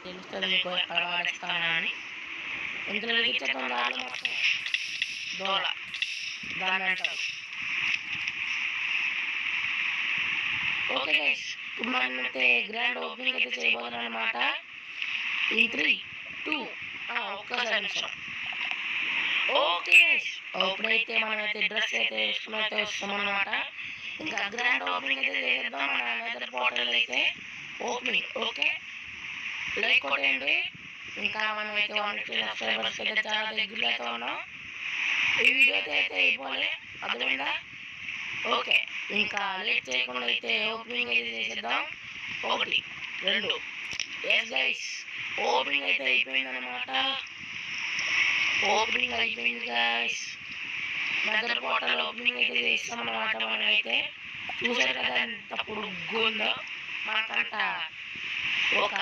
తెలుస్తుంది మీకు ఎక్కడ వాడేస్తానా అని. ఇందులో వెలిగించేద్దాం దాంట్లో మొత్తం దోల దాన్ని అంటారు. ఓకే గైస్, ఇప్పుడు మనం అయితే గ్రాండ్ ఓపెనింగ్ అయితే చేయబోతున్నాం అనమాట. ఈ 3, 2 ఒక్కసారి నిమిషం. ఓకే గైస్, ఇప్పుడైతే మనమైతే డ్రెస్ అయితే వేసుకుని అయితే వస్తాం అనమాట. ఇంకా గ్రాండ్ ఓపెనింగ్ అయితే చేసేద్దాం మన నెదర్ పోర్టల్ అయితే ఓపెనింగ్. ఓకే, లైక్ కొట్టేయండి. ఇంకా మనం అయితే 150 సబ్స్క్రైబర్స్ అయితే చాలా దగ్గరలో అయితే ఉన్నాం. ఈ వీడియో అయితే అయిపోలే, అర్థమైందా? ఓకే, ఇంకా లేట్ చేయకుండా అయితే ఓపెనింగ్ అయితే చేసేద్దాం. 1, 2. ఎస్ గైస్, ఓపెనింగ్ అయితే అయిపోయింది అనమాట. ఓపెనింగ్ అయిపోయింది గైస్. నెదర్ పోర్టల్ ఓపెనింగ్ అయితే చేస్తాం అనమాట. మనం అయితే చూసారు కదా ఎంత పొడుగ్గా ఉందో. మనకంట ఒక